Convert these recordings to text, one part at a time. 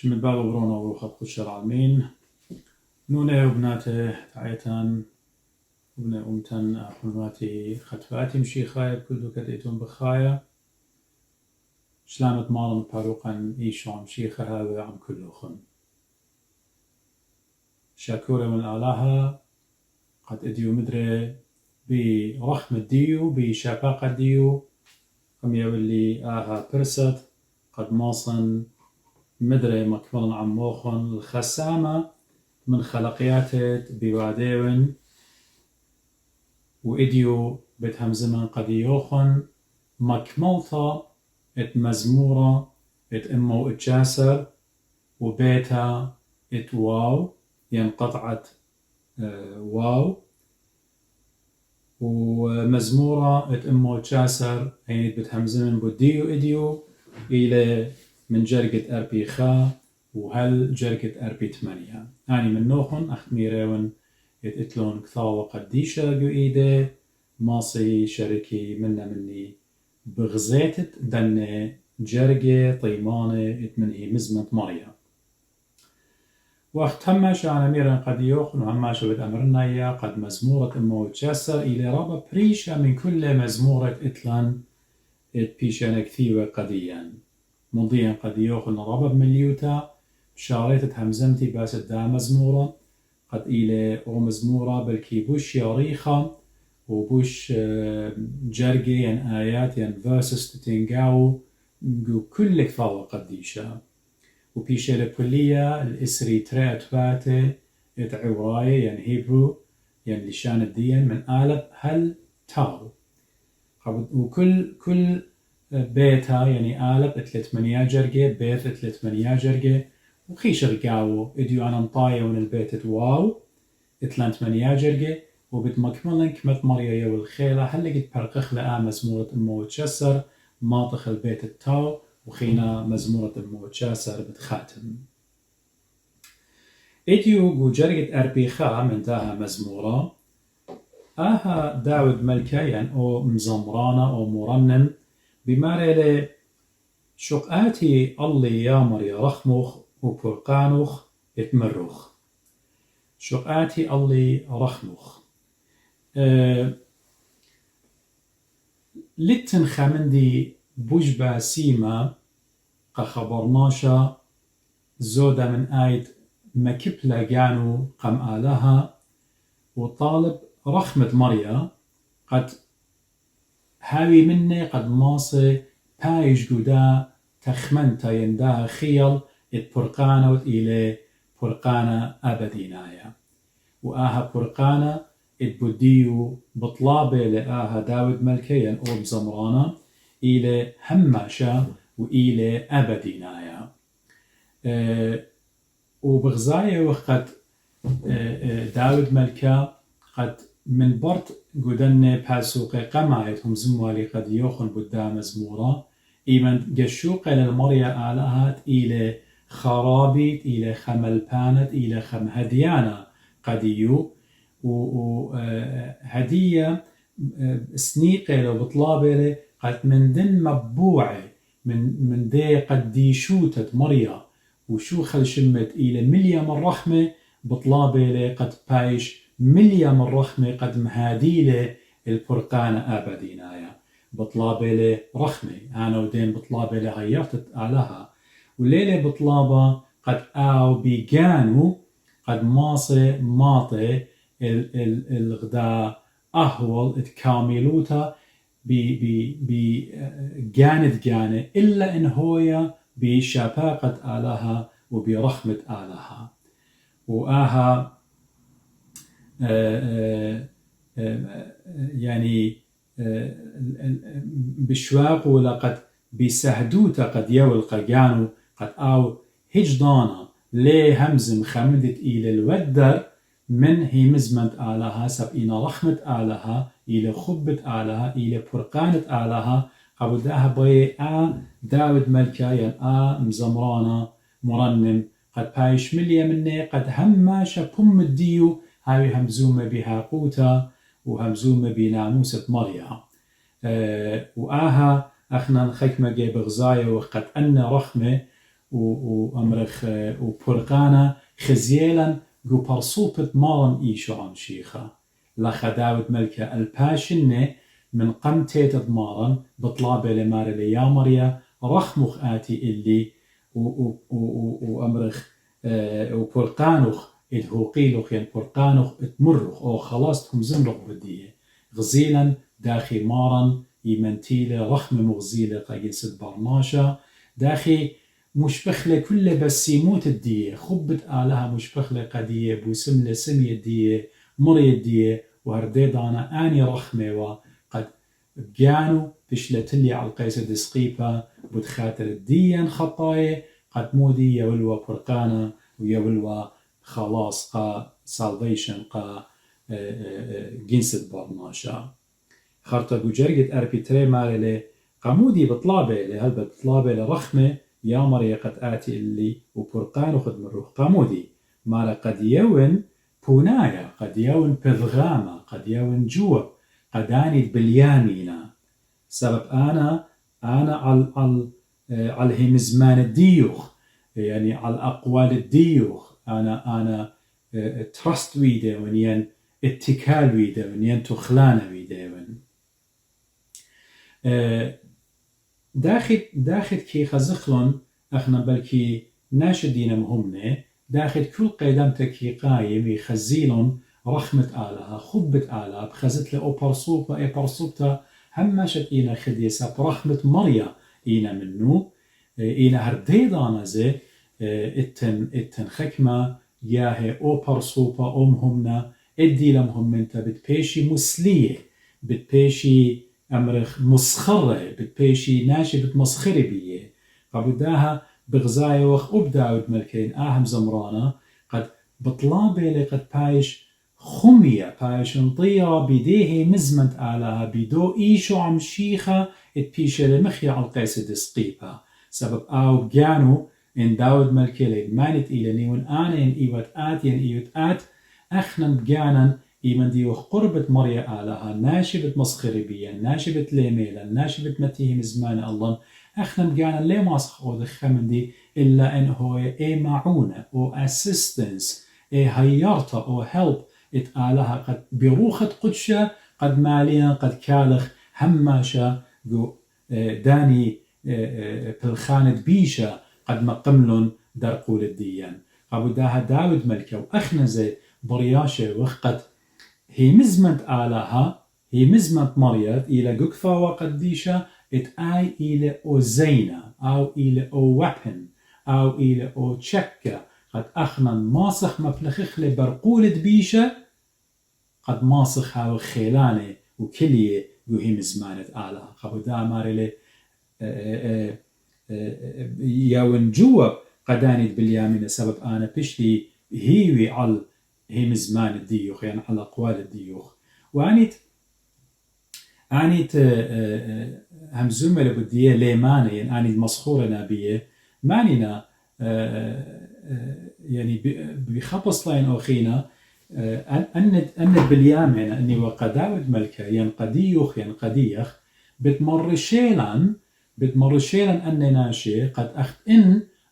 من باب برونا وروخة قدش العالمين نونه وبناته تعيتان وبن أمتن حلماتي خطفاتي مشيخايا بكل كديتون بخايا شلامت مالن باروقا إيشو عم شيخها وعم كلوخن شاكورة من آلاها قد إديو مدري برخم الديو بشفاقة الديو قم يولي آها برست قد ماصن مدري مكمل عموخن الخسامة من خلقياتت بواديون وإديو بتهمزمن قديوخن مكملطة ات مزمورة ات امو اتجاسر وبيتا ات واو ينقطعت واو ومزمورة ات امو اتجاسر يعني بتهمزمن بوديو إديو إلى من جرقة أربيخا وهل جرقة أربي ثمانية يعني من نوخن أختميرون اتلون كثاوة قديشة جو إيدي ماصي شركي مني بغزيتت دن جرقة طيمانة اتمنهي مزمت مريا واختمش عن أميرا قد يوخن وهماش بتأمرنا إياه قد مزمورة أمو تشاسر إلى رابا بريشة من كل مزمورة اتلان اتبيشانا كثيوة قديا مضيا قد يوخن رابا بمليوتا شاريتت همزمتي باست دا مزمورة قد إلى أو مزمورة بلكي بوش ياريخة وبوش جرقي ين آيات ين فيرسس تتنقاو كل كفاوة قديشة وبيشة لكلية الإسري تريت فاتي يتعوراي ين هيبرو ين لشان الدين من آلب هل تاو وكل بيتها يعني آلب اتلت منيا جرقي بيت اتلت منيا جرقي وخيش رقاو اديو أنا مطايا ون البيت واو اتلانت منيا جرقي وبتمكملن كمت مريا يو الخيلة هل لقيت برقخ لآ مزمورة أمو تشسر ماطخ البيت التاو وخينا مزمورة أمو تشسر بتخاتم اديو جو جرقة أربيخا من تاها مزمورة آها داود ملكايا أو مزمرانا أو مرنم بماريلي شقاتي اللي يامر يرخمخ وبرقانوخ اتمروخ شقاتي اللي رخمخ لتن خمندي بوجبا سيما قخبرناشا زودة من آيد مكبلة جانو قم آلها وطالب رخمة مريا قد هاوي مني قد ماصي بايش قدا تخمنتا ينداها خيل اتبرقانا إلى برقانا أبدينايا وآها برقانا اتبديو بطلابة لآها داود ملكيا أو بزمرانا إلى هماشا وإلى أبدينايا وبغزايا وقد داود ملكا قد من برت قدن باسوق قمايتهم زموالي قد يوخن بدا مزمورا إيمن قشوق للمريا آلهات إلى خرابيت إلى خملبانت إلى خمهديانا قديو وهدية سنيقة لو بطلابة قد من دن مبوعة من دي قديشوتت مريا وشو خل شمت إلى مليا من رحمة بطلابة قد بايش مليا من رحمة قد مهاديلة البرقان أبدينايا بطلابة رحمة أنا ودين بطلابة هيرتت علىها وليلة بطلابة قد آو بيجانو قد ماصي ماطي الغداء أهول اتكاملوتا بجاند جانة إلا إن هويا بشفاقة آلها وبرحمة آلها وآها يعني بشواق ولقد بسهدوتا قد يولقى جانو قد آو هجدانا ليه همزم خمدت إلى الودر من هي مزمنت آلها سبئنا رحمة آلها إلى خبة آلها إلى برقانة آلها قبوداها بي داود ملكايا مزمرانا مرنم قد بايش مليا مني قد هماشا بم الديو هاوي همزومة بها قوتا وهمزومة بناموسة مريا وآها أخنا الخيكمة جي بغزايا وقد أن رحمة وأمرخ وبرقانا خزيلا جو برصوبة مارن إيشو عم شيخا لخداوت ملكة الباشنة من قمتي تضمارن بطلابة لمار ليامريا رخمخ آتي اللي وأمرخ وبرقانوخ الهوقيلوخ يعني برقانوخ اتمرخ أو خلاص زنرخ بديه غزيلا داخي مارن يمنتيلة رخم مغزيلة قاقين برماشا داخي مشبخلة كله بس يموت الدية خبت آلها مشبخلة قدية بوسملة سمية الدية مري الدية وهرديدانا آني رخمة وقد بجانو بشلتلي على القيسة دسقيبة بدخاتر الدية خطاية قد مودي يولوا برقانا ويولوا خلاص قا salvation قا جنسة برناشا خارطة بجرجة أربيتري مارلي قامودي بطلابة لهل بطلابة لرخمة يا مري قد آتي اللي وبرقان وخد من روح قامودي مارا قد يون بونايا قد يون بذغامة قد يون جوا قد آني باليامينا سبب أنا على همزمان الديوخ يعني على أقوال الديوخ أنا ترست ويدا ونين اتكال ويدا ونين تخلان ويدا داخل كي خزخلون اخنا بلكي ناشدين مهمنا داخل كل قيدم تكي قايم يخزيلون رحمة آلها خبت آلها بخزت له برصوبة برصوبتا هم ماشت إينا خديسة برحمة مريا إينا منو إينا هرديدانا زي اتن خكمة ياهي برصوبة همنا ادي لمهم انت بتبيشي مسلية بتبيشي أمرخ مسخرة بتبيشي ناشي بتمسخري بيه قبداها بغزايا وخ أبداود ملكين آهم زمرانا قد بطلابي قد بايش خمية بايش انطيرة بديه مزمنت آلها بدو إيشو عم شيخة اتبيشي لمخيا على القيسة دسقيبها سبب بجانو إن داود ملكين مانت إيلاني وإن آنا إن إيوات آت ين إيوات آت أخنا بجانا إيمان دي قربت مريا آلها ناشبت مسخري بيا ناشبت ليميلا ناشبت متيه مزمان الله احنا بقانا ليه ما سخو دخمن دي إلا إن هو معونة أو assistance هيارتا أو help آلها قد بروخة قدشة قد ماليا قد كالخ هماشا داني بالخانة بيشا قد مقملون درقول الديان قبوداها داود ملكة وأخنا زي برياشة وقت هي مزمت آلها هي مزمت مريت إلى قكفة وقديشة آي إلى أو زينة أو إلى أو weapon أو إلى أو تشكة قد أخنا ماسخ مفلخخ لبرقولة بيشة قد ماسخ هاو خيلانة وكلية وهي مزمانة آلها قبودا ماري ياون جوا قداني باليامين سبب أنا بشتي هيوي على هي مزمان الديوخ يعني على أقوال الديوخ وعنيت هم زملاء بديه ليمانة يعني أني المسخورة نابية مانينا يعني بخبص لين أخينا أن باليامين أني وقداود ملكة ين قديوخ ين قديخ بتمرشيلان أن ناشي قد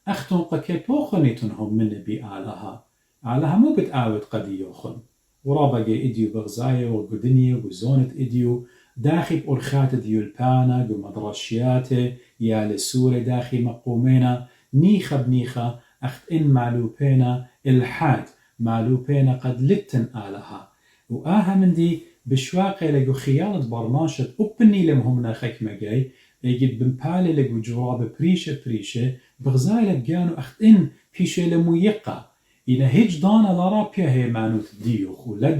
أختن قكيبوخنيتنهم من بآلها علىها مو بتقاود قديوخن ورابقي إديو بغزايا وقدنيا وزونة إديو داخل أرخات ديو البانا ومدرشياته يا لسورة داخل مقومينا نيخة بنيخة أخت إن معلوبينا الحاد معلوبينا قد لتن آلها وآها من دي بشواقي لقو خيالة برماشة أبني لمهمنا خكمة جاي يجد بمبالي لقو جواب بريشة بغزايا لقيانو أخت إن بيشي لمويقة إذا هيج دانا لرابيا هي معنوت ديوخ ولا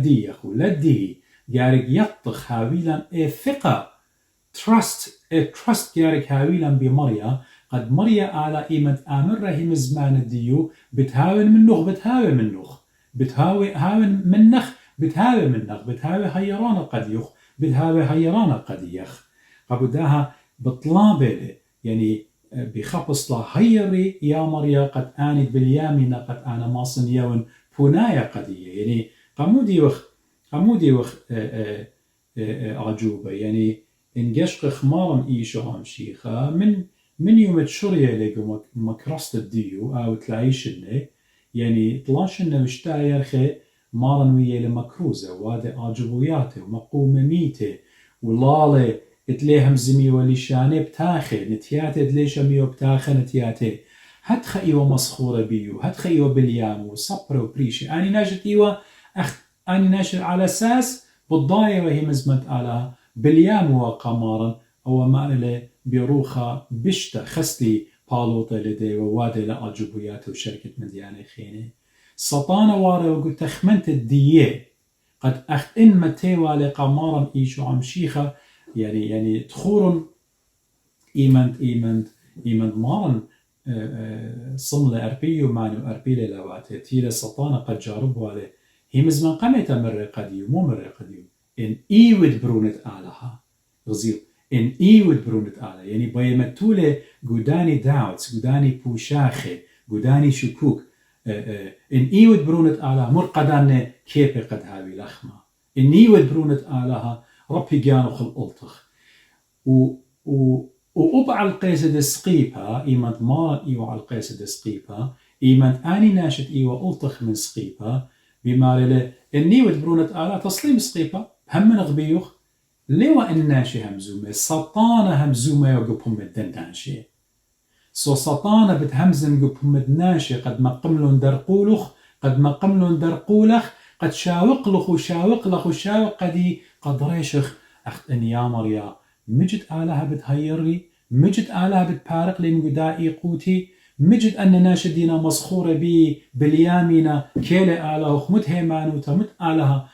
دي جارك يطخ هاويلا ثقة trust جارك هاويلا بمريا قد مريا على إيمة آمرة هي مزمان الديو بتهاون منخ بتهاوي هيرانا قديوخ بتهاوي هيرانا قديخ قبوداها بطلابة يعني بخبص لا هيري يا مريا قد آنت باليامين قد أنا ماصن يون بنايا قدية يعني قمودي وخ عجوبة يعني إن جشق خمارم إيشو عم شيخة من من يوم تشريه لقو مكرست الديو أو تلاعيشنه يعني طلاشنه مشتاير خي مارن ويا لمكروزة وهذا عجبوياته ومقومة ميته ولالة تليهم زمي وليشانه بتاخي نتياته تليش ميو بتاخي نتياته هتخ إيوه مسخورة بيو هتخ إيوه بليام وصبر وبريشي أني ناجت إيوه أني ناشر على أساس بالضاية وهي مزمت على بليام وقمارا أو معنى بيروخا بشتا خستي بالوطة لدي ووادي لأجبويات وشركة مديانة خيني سطانة وارا وقلت تخمنت الدية قد أخت إن متيوا لقمارا إيشو عمشيخة يعني تخور إيمند مارن صملة أربيو مانو أربيلة لواتي تيلا سطانة قد جاربوا عليه هي مزمان قمت مرة قديو مو مرة قديو إن إيود برونت آلها غزيو إن إيود برونت آلها يعني باي متولة قداني داوتس قداني بوشاخي قداني شكوك إن إيود برونت آلها مرقدان كيبي قد هاوي لخمة إن إيود برونت آلها ربي جانو خل ألطخ وأبع القيسة دسقيبها إيمان ما إيوه على القيسة دسقيبها إيمان آني ناشت إيوه ألطخ من سقيبها بمارلة إني ودبرونة آلا تصليم سقيبها هم من غبيوخ لوا الناشي همزومة سطانة همزومة يوقفهم الدناشي سو سطانة بتهمزم يوقفهم الدناشي قد ما قملون درقولخ قد ما قملون درقولخ قد شاوق لخ وشاوق لخ وشاوق قدي قد ريشخ أخت إن يا مريا مجد آلها بتهيري مجد آلها بتبارق لي مقدائي قوتي مجد أن ناشدينا مسخورة بي باليامينا كيلة آلها وخمت هيمانو تمت آلها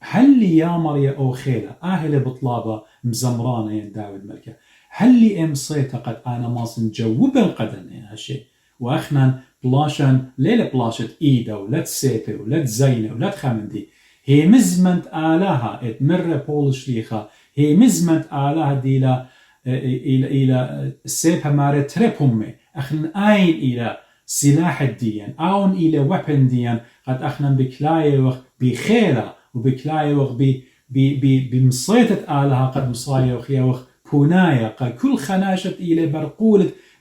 هل لي يا مريا أو خيلة آهلة بطلابة مزمرانة ين داود ملكة هل لي إم صيتا قد أنا ماصن جوبا قدن هالشيء وأخنا بلاشن ليلة بلاشت إيدا ولت سيبي ولت زينة ولت خامندي هي مزمنت آلها اتمر بول شليخة هي مزمنت آلها ديلا إلى سيبها مارة تريبهمي أخنا آين إلى سلاح الدين أون إلى وحن دين قد أخنا بكلاية وخ بخيلة وبكلاية وخ بمصيتة آلها قد مصايا وخيا وخ بونايا قد كل خناشة إلى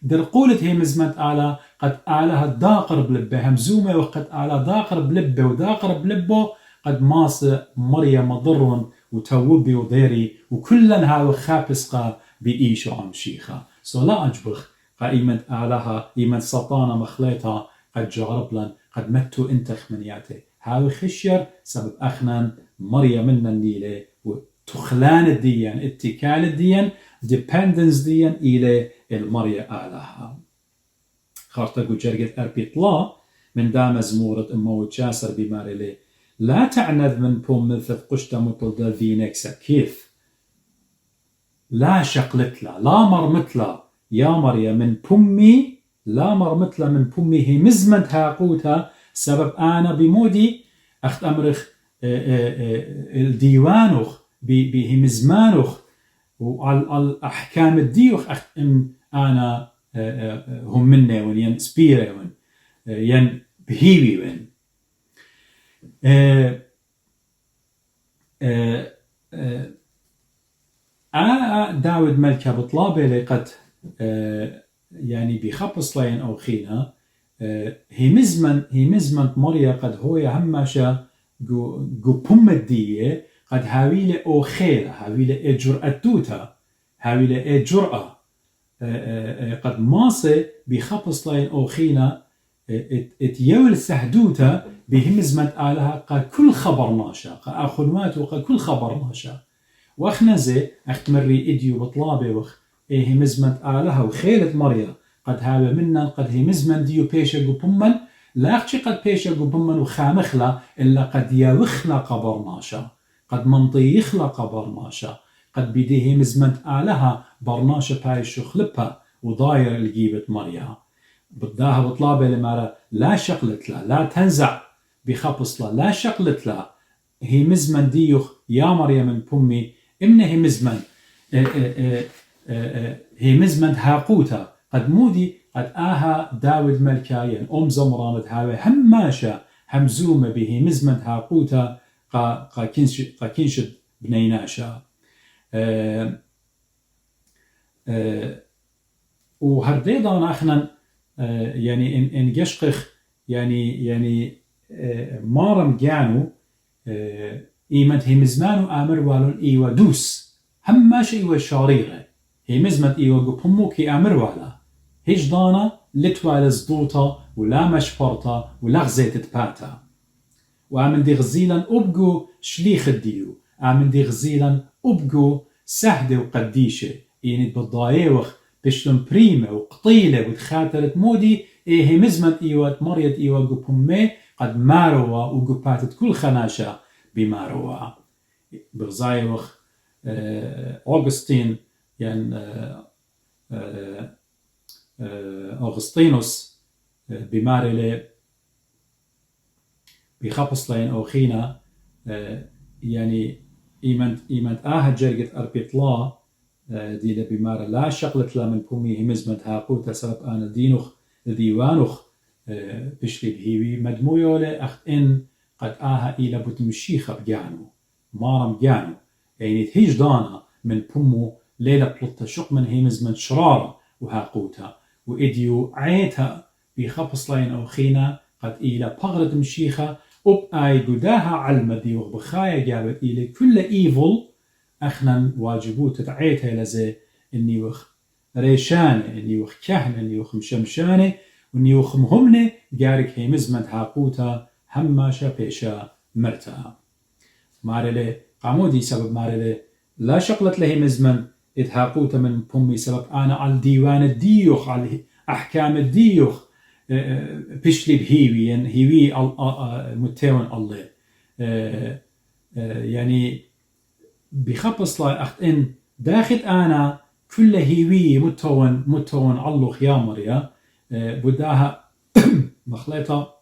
درقولة هي مزمنت آلها قد آلها داقر بلبه همزومة وقد آلها داقر بلبه وداقر بلبه قد ماس مريم مضر وتوبي وضيري وكلنها وخابسقة بإيشو عمشيخة لا أجبخ قائمة آلها إيمن سطانة مخليتها قد جارب لن قد متو انتخ منياتي هاوي خشير سبب أخنان مريم من النيلة وتخلان الدين اتكال الدين dependence دين إلى المريم آلها خارتقو جرقت أربيطلا من دام زمورة أمو جاسر بمارلي لا تعنذ من بوم مثل قشتا مطلدة ذينكسا كيف لا شقلتلا لا مرمتلا يا مريم من بومي لا مرمتلا من بومي هي مزمنت هاقوتها سبب أنا بمودي أخت أمرخ الديوانوخ به مزمانوخ وعلى الأحكام الديوخ أخت أنا هم مني ون ين سبيري ون ين بهيوي ون داود ملكة بطلابة لقد يعني بخبص لين أو خينا هي مزمن مريا قد هو هماشا جو بوم الدية قد هاويلة أو خيرة هاويلة جرأتوتا هاويلة جرأة قد ماسة بخبص لين أو خينا اتيول سهدوتا بهمزمت آلها قد كل خبر ناشا قد أخنوات وقد كل خبر ناشا وأخنزي أختمري إديو بطلابي وخ إيه مزمت آلها وخيلة مريا قد هاوي منا قد هي مزمن ديو بيشا قبمن لا أختي قد بيشا قبمن وخامخلا إلا قد يوخلا قبر ناشا قد منطي يخلا قبر ناشا قد بديه مزمت آلها برناشا بايشو خلبها وضاير الجيبة مريا بداها بطلابي لمارا لا شقلت لا لا تنزع بخبص لا شقلت لا هي مزمن ديوخ يا مريم من بومي إمنا هي مزمن هي مزمن هاقوتا قد مودي قد آها داود ملكاين زمرانة هاوي هماشا همزومة به مزمن هاقوتا قا كنشد بنيناشا وهردي ضان أخنا يعني إن جشقخ يعني مارم جانو إيمت هي مزمانو آمر والون إيوا دوس هم ماشي إيوا شاريغة هي مزمت إيوا قبهمو كي آمر والا هيج ضانا لتوال زدوطة ولا مشفرطة ولا غزيت باتا وآمن دي غزيلا أبقو شليخ الديو آمن دي غزيلا أبقو سهدة وقديشة يعني بالضايوخ بشتن بريمة وقطيلة وتخاتلت مودي هي مزمت إيوات مريت إيوا قبهمي قد ماروا وقباتت كل خناشة بماروا بغزايوخ أغسطين يعني أغسطينوس بمارلي بخبص لين أوخينا يعني إيمنت جرقت أربيطلا دي لبمار لا شغلت لا من بومي همزمت هاقوتا سبب أنا دينوخ ديوانوخ بشلي بهيوي مدمويولي أخت إن قد إلى بتمشيخة بجانو مارم جانو يعني تهيج دانا من بومو ليلة بلطة شق من همزمت شرارة وهاقوتا وإديو عيتها بخبص لين أوخينا قد إلى بغرد مشيخة أي قداها علمة ديوخ بخايا جابت إلى كل إيفل أخنا واجبوت تعيتها لزي النيوخ ريشانة النيوخ كهنة النيوخ مشمشانة والنيوخ مهمنة جارك هي مزمت هاقوتا هماشا بيشا مرتا مارلي قامودي سبب مارلي لا شقلت له مزمن اتهاقوتا من بومي سبب أنا على ديوان الديوخ على أحكام الديوخ بشلي بهيوي يعني هيوي متون الله يعني بخبص لا أخت إن داخل أنا كل هيوي متون الله خيامر يا بداها مخلطة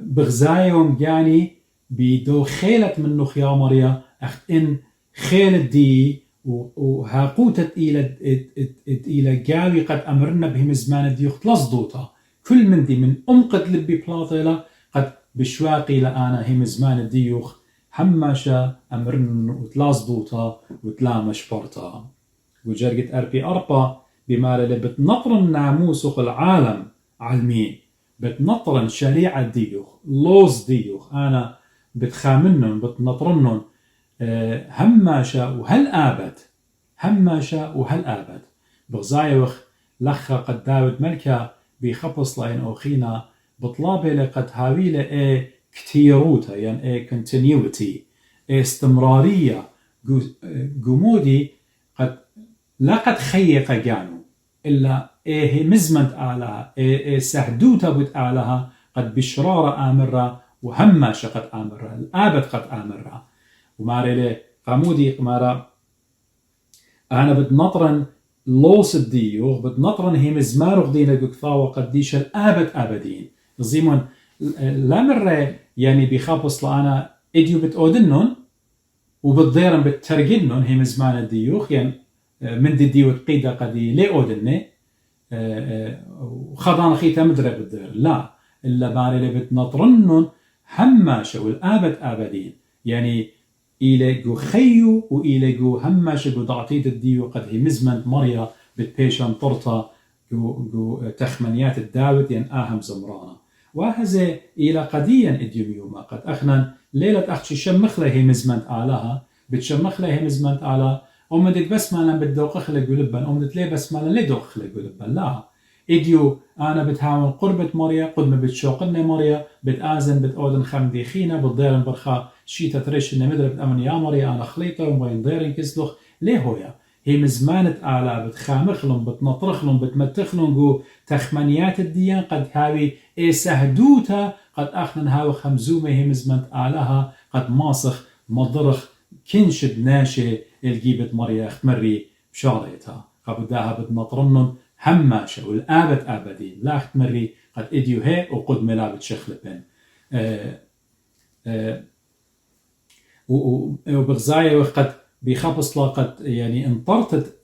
بغزايهم يعني بدو خيلة منه خيامر يا أخت إن خيلة دي وهاقوتت إلى جاوي قد أمرنا بهم زمان ديوخ تلصدوتا كل من دي من أمقد لبي بلاطيلة قد بشواقي لأنا هم زمان ديوخ هماشا أمرنا وتلصدوتا وتلامش برتا وجرقت أربي أربا بما اللي بتنطرن ناموسخ العالم علمين بتنطرن شريعة ديوخ لوز ديوخ أنا بتخامنن بتنطرنن هماشا وهل آبد بغزايوخ لخا قد داود ملكا بخبص لين أوخينا بطلابي لقد هاويلة كتيروتا يعني continuity استمرارية جمودي قد لقد خيق جانو إلا مزمت آلها سهدوتا بوت آلها قد بشرارة آمرة وهماشا قد آمرة الآبد قد آمرة وماري قامودي قمارا أنا بتنطرن لوس الديوخ بتنطرن هي مزمارغ دينا قكفاوة قديش الآبد آبدين زيمون لا مرة يعني بخابص لأنا إديو بتأودنن وبتضيرن بترجنن هي مزمان الديوخ يعني من دي ديوخ قيدة قدي لي أودنن وخضان خيتا مدرة بالدير لا إلا باري اللي بتنطرنن هماشا والآبد آبدين يعني إلى جو خيو وإلى جو هماش جو ضعطيت الديو قد هي مزمنت مريا بتبيشان طرطة جو تخمنيات الداود ين آهم زمرانا وهذا إلى قديا إديوميوما قد أخنا ليلة أختي شمخلة هي مزمنت آلها بتشمخلة هي مزمنت آلها أمدت بس مالا بتدوق خلق قلبا أمدت ليه بس مالا ليه دوق خلق قلبا لا إديو أنا بتهاون قربة مريا قد ما بتشوقنا مريا بتآزن بتأودن خمدي خينا بتضيرن برخا شيتا تريش إن مدرب أمن يا مريا أنا خليطة وين ضيرن كسلخ ليه هويا هي مزمانة آلا بتخامخلن بتنطرخلن بتمتخلن جو تخمنيات الديان قد هاوي سهدوتا قد أخنن هاو خمزومة هي مزمانة آلها قد ماسخ مضرخ كنشد ناشي الجيبت مريا اختمري بشاريتها قبداها بتنطرنن هماشا والآبد آبدين لا اختمري قد إديو هي وقد ملابت شخلبين وبغزاية وقد بخبص قد يعني انطرتت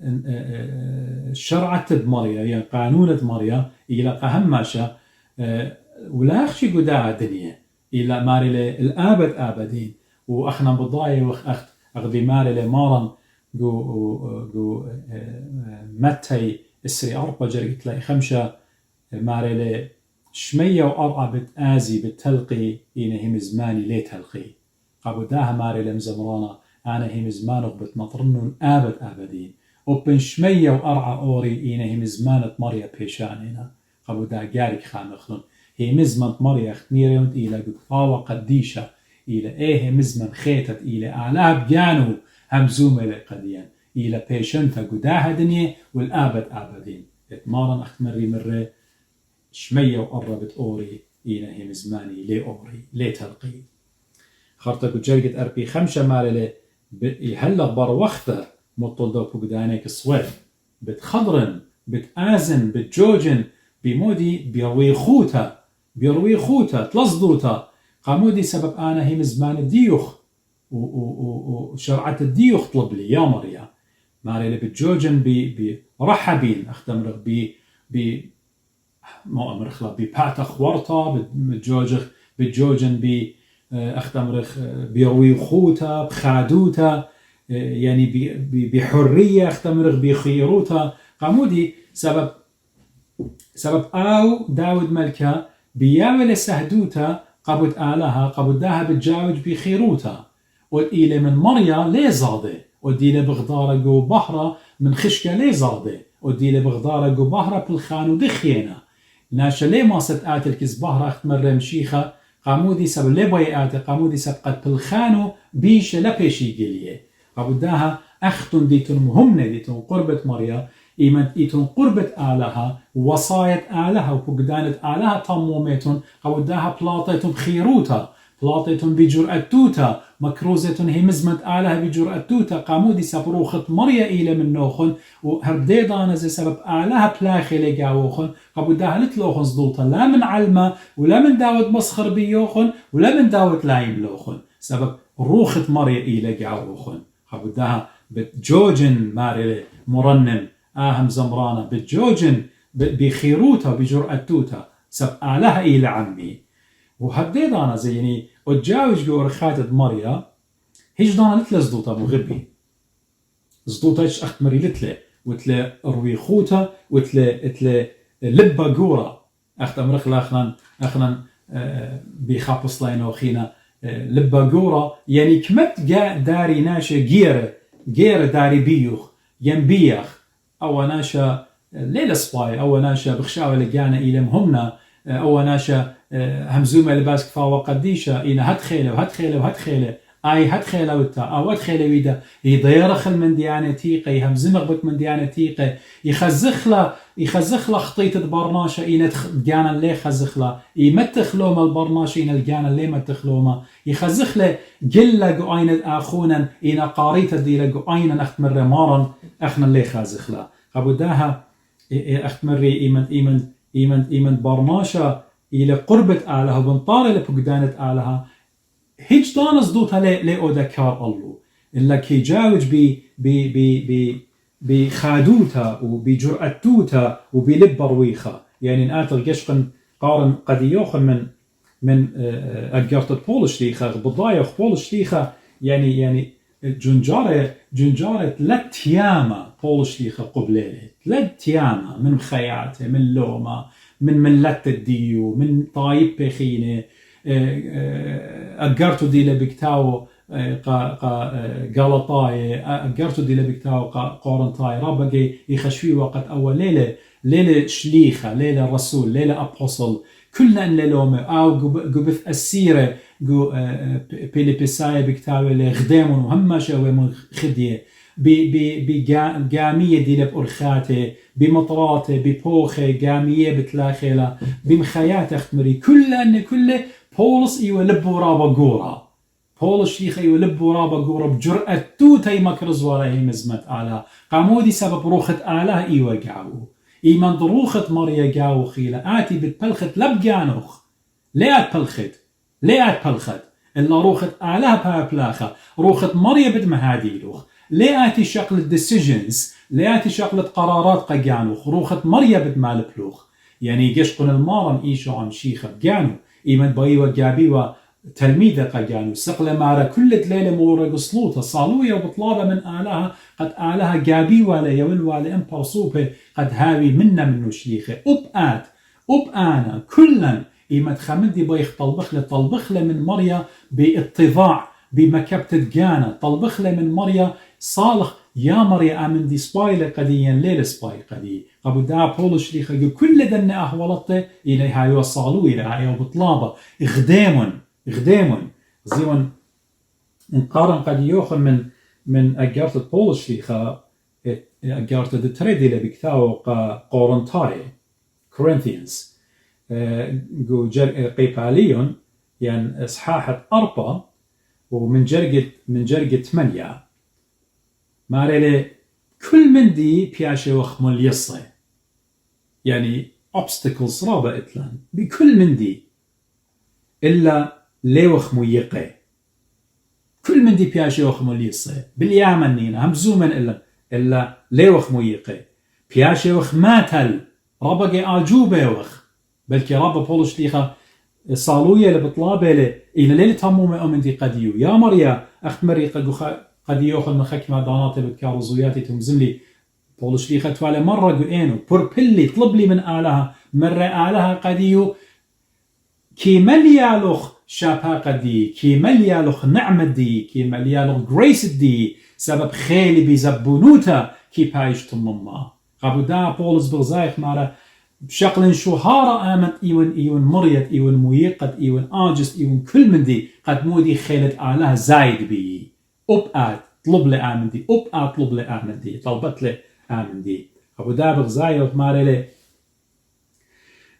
شرعت مريا يعني قانونة مريا إلى قهماشا ولا أخشي قداع الدنيا إلى ماري الآبد آبدين وأخنا بضاية وأخت أغدي ماري مارا جو متى السري أربع جرقت لي خمسة مارلي شمية وأربعة بتآزي بتلقي إنه هم زماني ليه تلقي قابو داها مارلي مزمرانا أنا هم زمانك بتنطرنون آبد آبدين وبن شمية وأربعة أوري إنه هم زمانت مريا بيشانينا قابو دا جارك خامخلون هي مزمنت مريا اختميريون إلى قطفاوة قديشة إلى إيه مزمن خيتت إلى أعلاب جانو همزومة لقديان إلى بيشنتا قداها دنيا والآبد آبدين اتمارن اختمري مرة شمية وقربت أوري إلى هم زماني لي أوري لي تلقي خرطك وجرقت أربي خمسة مالي يهلق بر وقته مطل دو بقدانيك الصويف بتخضرن بتآزن بتجوجن بمودي بيروي خوتا تلصدوتا قامودي سبب أنا هم زمان الديوخ وشرعة الديوخ طلب لي يا مريا ماري بتجوجن برحبين اختمرغ مؤمرخ بباتخ ورطة بتجوجن اختمرخ بيروي خوتا بخادوتا يعني بحرية اختمرخ بخيروتا قامودي سبب أو داود ملكا بياول سهدوتا قبض آلها قبض داها بتجاوج بخيروتا وإلى من مريا ليه زاده وديله بغدارة جو بحرة من خشكة ليه زاده وديله بغدارة جو بحرة بالخانو دخينا ناشا ليه ما ست الكز بحرة اختمر مشيخة قامودي سب ليه باي قامودي سب قد بالخانو بيش لبيشي قليه قبض داها أختن ديتون مهمة ديتون قربة مريا إيتون قربة آلها وصاية آلها وفقدانة آلها طموميتون قوداها بلاطيتون بخيروتا بلاطيتون بجرأتوتا مكروزتون هي مزمت آلها بجرأتوتا قامودي سبروخت مريا إلى من نوخن وهرديدانا زي سبب آلها بلاخي لقاوخن قوداها لتلوخن صدولتا لا من علمة ولا من داود مسخر بيوخن ولا من داود لايم لوخن سبب روخت مريا إلى قاوخن قوداها بتجوجن ماري مرنم آهم زمرانة بتجوجن بخيروتا بجرأتوتا سب آلها إلى عمي وهديد أنا زيني وتجاوج بورخات مريا هيج دانا لتلا زدوتا مغربي زدوتا إيش أخت مري لتلا وتلا روي خوتا وتلا لبا جورا أخت أمرخ أخنا بخابص لينا وخينا لبا جورا يعني كمت جاء داري ناشا جير داري بيوخ ينبيخ أو ناشا ليلة سباي أو ناشا بخشاوة لقانا إلم همنا أو ناشا همزومة لباسك فاوة قديشة إنا هدخيلة أي هدخيلة وتا أو هدخيلة ويدا يضيرخ من ديانة تيقة همزمغ بك من ديانة تيقة يخزخلا خطيط البرناشة إنا تجانا اللي خزخلا يمتخلوما البرناشة إنا الجانا اللي متخلوما يخزخلا جلا قوينة آخونا إنا قاريتا ديلا قوينة أخت مرة مارا أخنا اللي خازخلا قبوداها أخت مرة إيمن برناشة إلى قربة آلها وبنطار إلى فقدانة آلها هيج دانس دوتها لي أودكار الله إلا كي جاوج بخادوتا وبجرأتوتا وبلبرويخة يعني نآت القشقن قارن قد يوخن من أجرت بولش ليخة بضايخ بولش ليخة يعني جنجارة لتياما بولش ليخة قبليه لتياما من خياته من لوما من لت الديو من طايب بخينه أجرتو دي لبكتاو غلطاي أجرتو دي لبكتاو قارنتاي ربقي يخشوي وقت أول ليلة شليخة ليلة رسول ليلة أبوصل كلنا للومه أو جبث السيرة جو بيليبساي بكتاو اللي خدامون وهم شوي من خديه بجامية دي لبأرخاته بمطراته ببوخه جامية بتلاخيله بمخيات اختمري كل بولس ايوه لبو رابا قورا بولس شيخ ايوه لبو رابا قورا بجرأة توتي مكرز ولا هي مزمت آلها قامودي سبب روخت آلها ايوه قاو ايمان روخت مريا قاو خيلة آتي بتبلخت لبقانوخ ليه اتبلخت إلا روخت آلها بلاخة روخت مريا بدمهاديلوخ ليه آتي شغلة ديسيجنز ليه آتي شغلة قرارات قجانو خروخت مريا بدمال بلوخ يعني قشقن المارن إيشو عم شيخة بجانو إيمان بايوة جابيوة تلميذة قجانو سقل مارا كل ليلة مورا قصلوطة صالوية وبطلابة من آلها قد آلها جابي ولا يول ولا امبر صوبة قد هاوي منا منو شليخة أب أنا كلا إيما تخمدي بيخ طلبخلة من مريا باتضاع بمكبتة جانا طلبخلة من مريا صالح يا مريا آمن دي سبايلة قديا ليلة سباي قدي قبو دا بولو شليخة كل دن أهولته إليها يوصالو إليها يوبطلابة غدامون زيون نقارن قد يوخن من أجارت بولو شليخة أجارت التريدي اللي بكتاو قورنتاي كورنثيانز جو قيباليون يعني إصحاحة 4 ومن جرقة 8 ماريلي كل من دي بياشي وخمول يصي يعني obstacles رابع إتلان بكل من دي إلا ليوخ ميقي كل من دي بياشي وخمول يصي باليامن نينا همزومن إلا ليوخ ميقي بياشي وخ ماتل رابقي آجوبة وخ بلكي رابا بولش ليخا صالوية لبطلابة إلى ليلة همومة أمن دي قديو يا مريا أخت مريقة قديو خل من خكمة داناتي بتكارزوياتي تمزملي بولش ليخا توالي مرة قوينو بربلي طلب لي من آلها مرة آلها قديو كي مليالوخ شابها قدي كي مليالوخ نعمة دي كي مليالوخ جريس دي سبب خيلي بيزبونوتا كي بايش تمما قابو دا بولس بغزايخ مارا بشكل شهارة آمنت إيون مريت إيون مويقت إيون آجس إيون كل من دي قد مودي خيلت آلها زايد بي أبقات طلب لي آمن دي أبقات طلب لي آمن دي طلبت لي آمن دي قابو دا بغزايخ مارا لي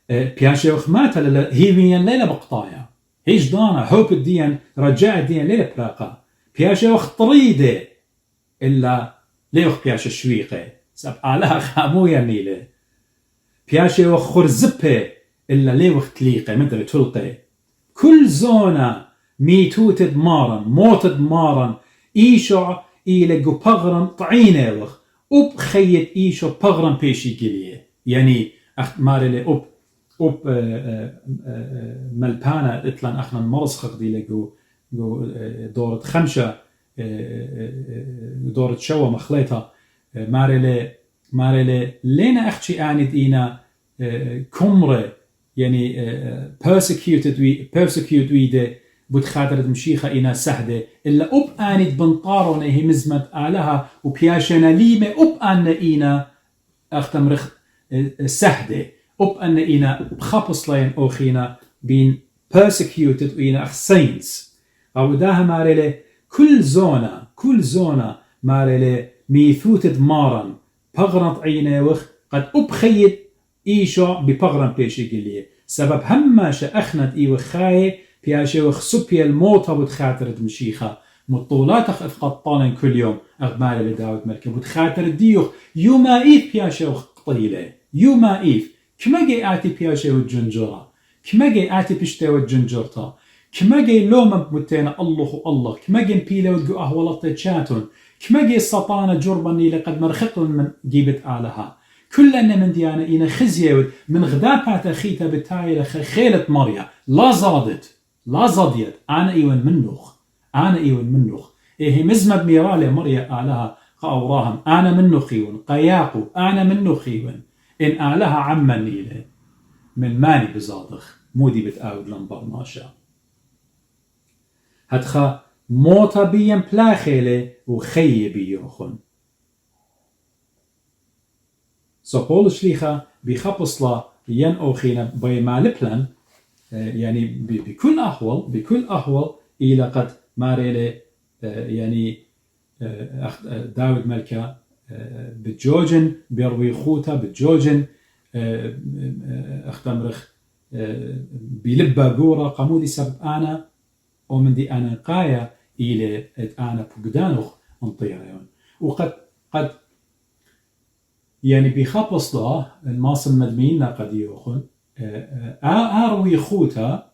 بياشيوخ ماتا هيوين ليلة بقطايا هيش دانا حوب الدين رجاء الدين ليلة براقة بياشيوخ طريدة إلا ليوخ بياش الشويقة سب آلها خامويا ميلة بياشيوخ خرزبة إلا ليوخ تليقة مدري تلقى كل زونة ميتوتد مارن موتد مارن إيشو إيلقو بغرن طعينة وخ خيت إيشو بغرن بيشي قليه يعني ماري لي ملبانا إطلان أخنا مرسخ دي لقو دورة خمسة دورة شوى مخليطة ماري لي لينا أختي آند إينا كمرة يعني persecute ويده بتخادرت مشيخة إينا سهدة إلا آند بنطارون هي مزمت آلها وبياشنا ليمة آن إينا أختمرخ سهدة أن إينا بخبص لين أوخينا بين persecuted وإينا أخ saints أو داها ماريلي كل زونة ماريلي ميثوتد مارن بغرنط عيني وخ قد أبخيد إيشو ببغرن بيشي قليه سبب هماشا أخنت إيوخ خاي بياشي وخ سبيا الموتى بتخاترت مشيخة مطولات أخ قطانين كل يوم أغمالي لداود ملكة بتخاترت ديوخ يوما إيف بياشي وخ قطيلة يوما إيف كما جي آتي بياشي والجنجرة كما جي آتي بيشتي والجنجرتا كما جي لوما بمتين الله كما جي بيلا ودقو أهولتا تشاتون كما جي سطانة جرباني لقد مرخق من جيبت آلها كل أن من ديانا إينا خزيود من غدابات خيتا بتايلة خيلة مريا لا زاديت أنا إيوان منوخ إيه مزمة بميرالي مريا آلها قاوراهم أنا منوخيون قياقو أنا منوخيون إن آلها عما نيلة من ماني بزادخ مودي بتقاود لنبرناشا هتخا موتا بيان بلاخيلة وخي بيوخن سو شليخا بخبصلا ين أوخينا بيمالبلن يعني بكل أحوال إلى قد ماريلي يعني داود ملكا بتجوجن بيروي خوتا بتجوجن اختمرخ بلبا قورا قمودي سب أنا ومن دي أنا قايا إلى أنا بقدانوخ انطيريون وقد يعني بخبص له الماصم مدمينا قد يوخن أروي خوتا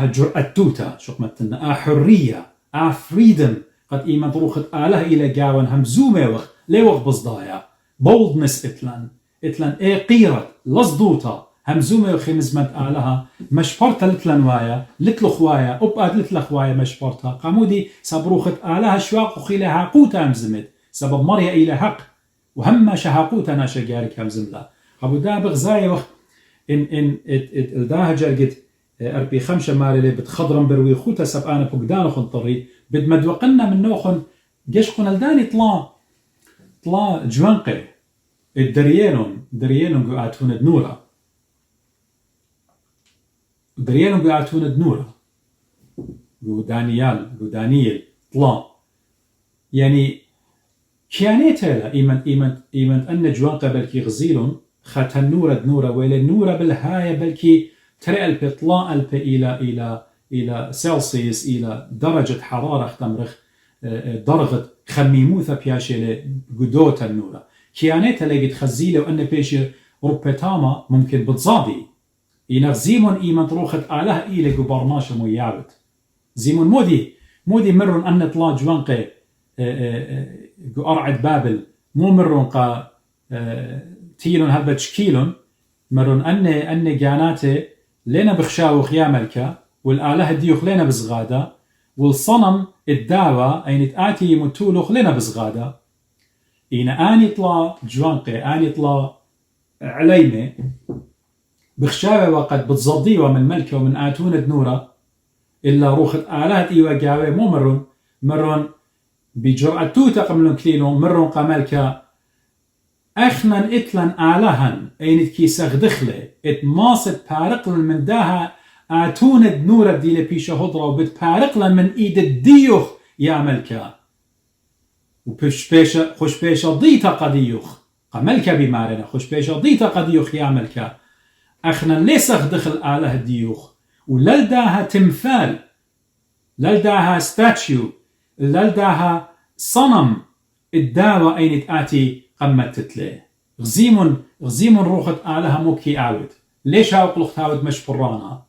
جرأتوتا شقمتنا حرية فريدم قد إيمان طروخت آله إلى جاوان همزومة ليوخ بصدايا boldness إتلان قيرت لصدوتا همزومة وخمزمت آلها مشبرتا لتلنوايا لتلخوايا أبقى لتلخوايا مشبرتا قامودي سبروخت آلها شواق وخيلها قوتا همزمت سبب مريا إلى حق وهم شهاقوتا ناشا جارك همزملا أبو دابغ زاي وقت إن الداها جرقت أربي خمسة مارلي بتخضرم بروي خوتا سبقانا بقدانو خنطري بد مدوقنا من نوخن جشقن الداني طلا جوانقي الدريانون قاعتون دنورا دريانون قاعتون دنورا دانيال طلا يعني كيانيتها إيمن أن جوانقا بلكي غزيلون خاتن نورا دنورا ويل النورا بالهاية بلكي ترى البطلاء إلى سلسيوس إلى درجة حرارة اختمرخ درجة خميموثة بياشي لقدوة النورة كيانيتا لقيت خزيلة وأن بيشي روبتاما ممكن بتزادي ينغزيمون إيمان تروخت آلها إلى قبرناشا ميابت زيمون مودي مرون أن طلا جوانقي قو أرعد بابل مو مرون قا تيلون هبتش كيلون مرون أن جاناتي لينا بخشاوخ ياملكا والآلهة ديوخ لينا بزغادة والصنم الداوى أين تآتي متولوخ لينا بزغادة إينا آني طلا جوانقي آني طلا عليمة بخشاوة وقد بتزضيوة من ملكة ومن آتون دنورة إلا روخت آلهة إيوة جاوة مو مرون بجرأة توتا قملون كليلون مرون قملكا أخنا إتلن آلهن أين كي سغدخله إتماصد بارقلن من داها آتون دنورة دي لبيشة هضرة وبتبارقلن من إيد الديوخ يا ملكا خوش بيشة ضيطة قديوخ قملكا بمارنا خوش بيشة ضيطة قديوخ يا ملكا أخنا ليس أخدخل آله الديوخ وللداها تمثال للداها ستاتشيو للداها صنم الداوة أين تآتي قمت تتلي غزيمون روخت آلها موكي آود ليش هاوقلوخ هاود مش برانا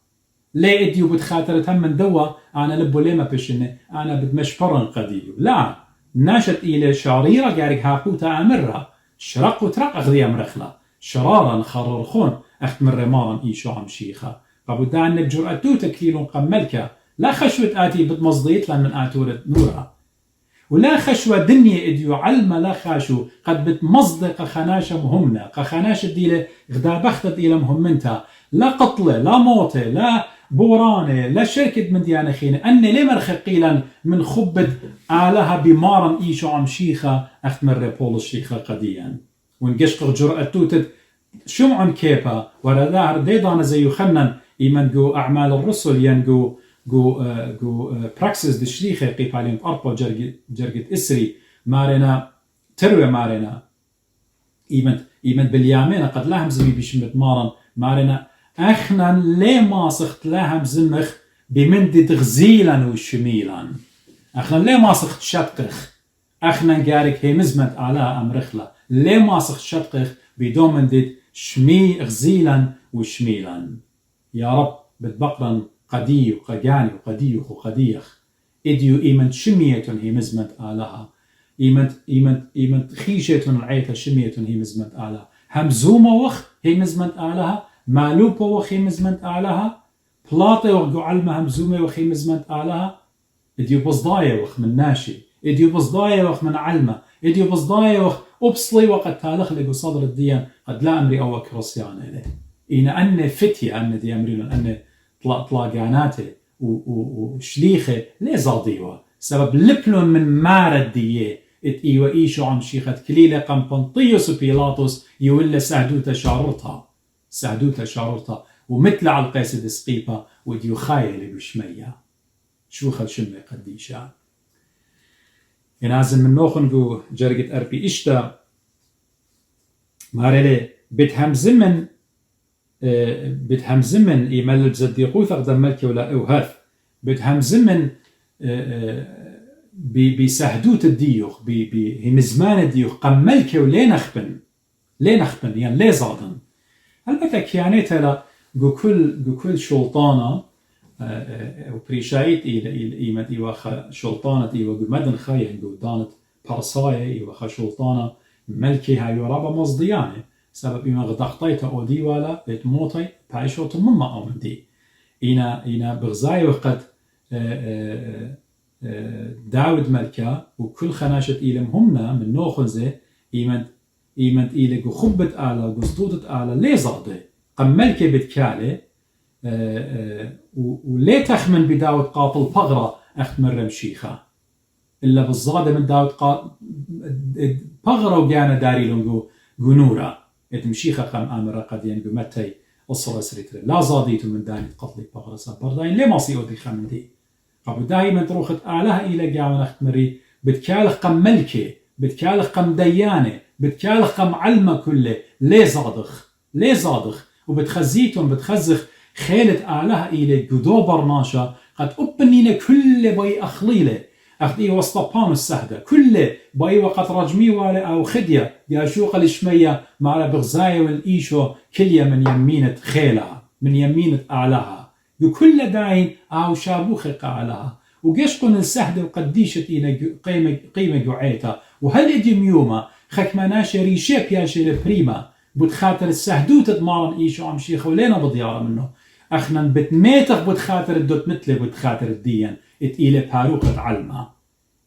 ليه اديو بتخاطرتها من دوا أنا لبو ليه ما بشنه أنا بدمشبرن قديو لا ناشت إلى شريرة جارك هاقوتا أمرها شرق وترق أخذي أمرخلا شرارا خررخون أخت من رمارا إيشو عم شيخا قبو دان بجرأة تو تكليلون قملكا لا خشوة آتي بتمصديت لن من آتورة نورا ولا خشوة دنيا إديو علم لا خاشو قد بتمصدق خناشة مهمنا قخناشة ديلة غدا بختت إلى مهمنتا لا قتلة لا موتة لا بورانة لا شركة من ديانة خينة أني ليه مرخقيلا من خبت آلها بمارا إيشو عم شيخة أخت من ريبول الشيخة قديا ونقشق جرأة توتت شمعن كيبا ورا ظاهر ديدانا زي يخنن إيمن جو أعمال الرسل ينجو جو براكسس دشريخة قيبالين أربع جرقت إسري مارنا تروي مارنا إيمن باليامين قد لاهم زمي بشمت مارنا أخنا ليه ماسخت لاهم زمخ بمندد غزيلا وشميلا أخنا ليه ماسخت شتقخ أخنا نقارك هي مزمت على أمرخلا ليه ماسخت شتقخ بدون مندد شمي غزيلا وشميلا يا رب بتبقرن قدي وقجاني وقديخ وقديخ إديو إيمن شمية هي مزمت آلها إيمن خيشة العيتة شمية هي مزمت آلها همزومة وخ هي مزمت آلها مالوبة وخ هي مزمت آلها بلاطة وخ علمة همزومة وخ هي مزمت آلها إديو بصداية وخ من ناشي إديو بصداية وخ من علمة إديو بصداية وخ أبصلي وقد تالخ لقو صدر الديان قد لا أمري أو كرسيان إليه إينا أن فتي أن دي أمريلون أن طلاقاناته وشليخه ليه زاديوه سبب لبلون من مارد ديه إيوه إيشو عم شيخت كليلة قم بنطيوس وبيلاطس يولى سعدوتا شاررتا ومثل على القيس دسقيبة وديو خايل بشمية شو خل شمي قديشا ينازل من نوخن جو جرقت أربي إشتا مارلي بتهم زمن يمل بزديقو ثقدر ملكي ولا أوهاث بتهم زمن بسهدوت الديوخ بمزمان الديوخ قم ملكي وليه نخبن يعني ليه زادن البته كيانيتها جو كل شلطانة وبريشايت إيمت إيوخا شلطانة إيوخا مدن خايه جو دانت برصاية إيوخا شلطانة ملكي هاي ورابا مصديانة سبب إما غدقطيت أو ديوالا إت موتي بايشوت مما أو من دي إنا بغزاي وقت داود ملكا وكل خناشة إيلم همنا من نوخنزه إيمنت إيلك وخبت آلا وقصدودة آلا ليه زغده قم ملكة بتكالي وليه تخمن بداود قاطل بغرة أخت مرة مشيخة إلا بالزغدة من داود بغرة وقانا داري لنقو قنورة مشيخة قم آمرة قد ينقو متى أصر سريتر لا زاديتو من داني قتلي بغرة سابردين ليه ما صيودي خمن دي قبل دائما تروخت آلها إلى قانا أخت مري بتكالخ قم ملكة بتكالخ قم ديانة بتكالخ قم علمة كله ليه زادخ وبتخزيتهم بتخزخ خيلة آلها إلى قدو برناشا قد أبنينا كل باي أخليلة أخذي وسطبان السهدة كل باي وقت رجمي ولا أو خدية يا شوق الشمية مع بغزاية والإيشو كلية من يمينة خيلها من يمينة آلها بكل داين أو شابوخة آلها وقشقن السهدة وقديشة إلى قيمة جوعيتها وهل إدي ميومة خك مناشا ريشيب ياشي لبريمة بتخاطر السهدوت تمارن إيشو عم شيخ ولينا بضيارة منه أخنا بتميتخ بتخاطر الدوت مثل بتخاطر الدين إتقيلة بهاروقة علمة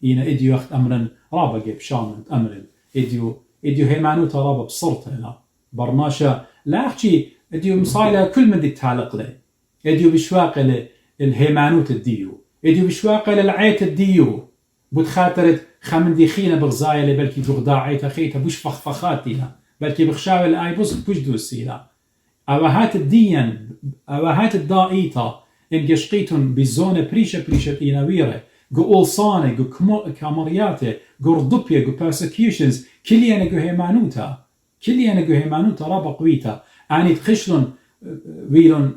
إينا إديو أخت أمرن رابا جيب شامن أمرن إديو هيمانوتا رابا بصرتها لا برناشا لا أحكي إديو مصايلة كل من دي تتعلق له إديو بشواقة الهيمانوت الديو إديو بشواقة للعيت الديو بتخاطرت خمن دي خينا بغزايا لبلكي بغداع عيتا خيتا بوش فخفخاتينا بلكي بخشاوي الآي بوش دوسيلا أوهات الدين أوهات الدائيتا إن قشقيتن بزونة بريشة إيناويرة جو أولصانة جو كامرياتة جو ردوبيا جو persecutions كليانا جو هيمانوتا رابا قويتا آني تخشلن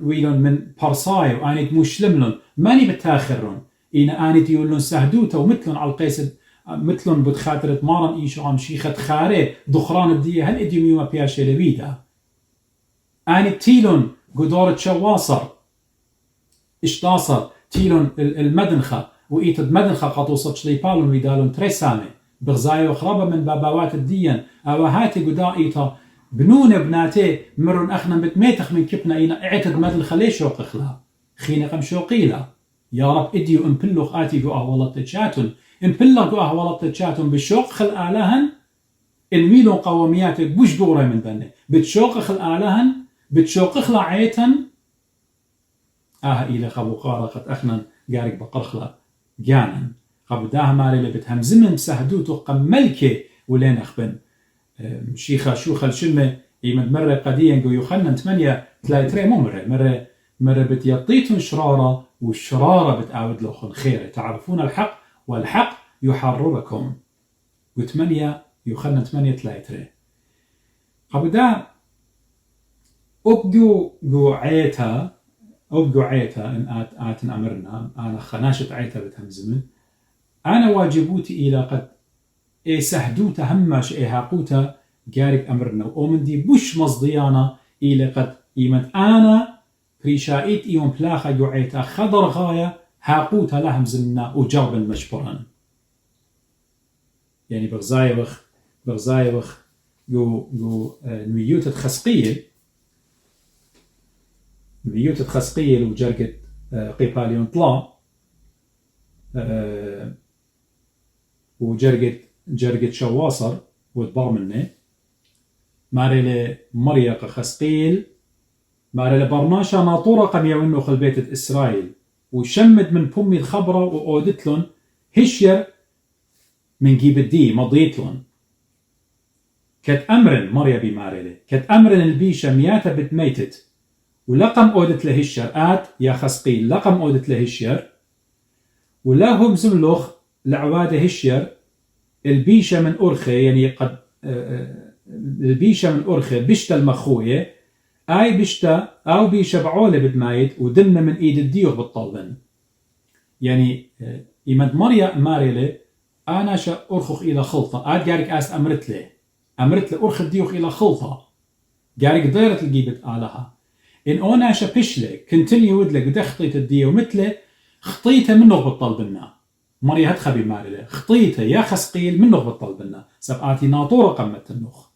ويلون من بارسايو آني تمشلملن ماني بتاخرن آني تيولن سهدوتا ومثلن على القيس مثلن بتخاطرت مارن إيشو عم شيخة خاري دخران الدية هل إدي ميوما بياشي لبيدا آني تيلون قدورة شواصر اشتاصر تيلون المدنخة وإيتد مدنخة قطوصة شليبالون ويدالون تريسامي بغزايا وخرابة من باباوات الدين أوهاتي قدا إيتا بنون بناتي مرون أخنا بتميتخ من كبنا إينا اعتد مدنخة ليش شوق إخلا خينا قم شوقيلا يا رب إديو امبلوخ آتي قو أهوالات تشاتون امبلغ قو أهوالات تشاتون بالشوق خل آلهن الميلون قوامياتك بوش قوري من ذنه بتشوق خل آلهن بتشوق خل عيتن إلى خبو قارقة أخنا قارق بقرخلا جانا قبل داها مالي اللي بتهمزمن بسهدوتو قم ملكي ولين أخبن شيخة شوخة الشمة إيمد مرة قديا قو يخنن 8 3 مو مرة بتيطيتون شرارة والشرارة بتعاود لهم خير تعرفون الحق والحق يحرركم قو 8 يخنن 8 3 قبل دا أبقو عيتا إن آتن أمرنا أنا خناشة عيتا بتهمزمن أنا واجبوتي إلى قد سهدوتا هماش هاقوتا جارك أمرنا ومن دي بوش مصديانا إلى قد إيمت أنا بريشايت إيوم بلاخا يعيتا خضر غاية هاقوتا لهم زمنا وجربا مجبرا يعني بغزاي وخ جو نويوت الخسقية لو جرقت قيباليون طلا وجرقت شواصر وتبار منه ماري مريق خسقيل ماري برناشا ناطورة قم يعنو خل بيت إسرائيل وشمد من بومي الخبرة وقودتلن هشير من جيب الدي مضيتلن كت أمرن مريا بماري كت أمرن البيشة مياتا بتميتت ولقم أودت له الشر يا خسقيل لقم أودت له الشر ولاهم زملوخ لعوادة الشر البيشة من أرخة يعني قد البيشة من أرخة بشتا المخوية بشتا أو بيشة بعولة بدمايت ودمنا من إيد الديوخ بالطلبن يعني إيمد مريا ماريلي أنا شا أرخخ إلى خلطة قارك أمرت له أرخ الديوخ إلى خلطة قارك ضيرت الجيبت آلها إن أنا شبشله كنتني ودلك ودخطيت الدية ومثله خطيته منه بالطلبنا مريا هتخبي مارله خطيته يا خسقيل منه بالطلبنا سبقاتي ناطورة قمت النخ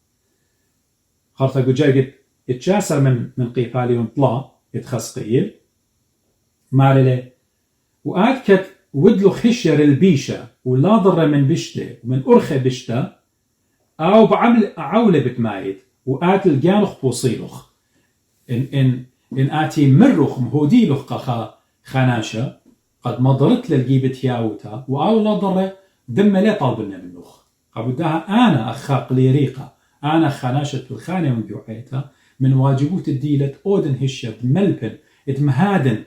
خرطة جرجت اتشاسر من قيفاليون طلا يتخسقيل مارلي وآت ودلو خشير البيشة ولا ضر من بشته ومن أرخى بشته أو بعمل عولة بتمايد وآت الجانخ بوصيلخ إن آتي مرخ مهوديلخ قخا خناشة قد مضرت للجيبت ياوتا وأو لا ضر دم لا طالبنا منخ قبدها أنا أخاق لي ريقة أنا خناشة الخانة من جوعيتها من واجبوت الديلة أودن هشة ملبن اتمهادن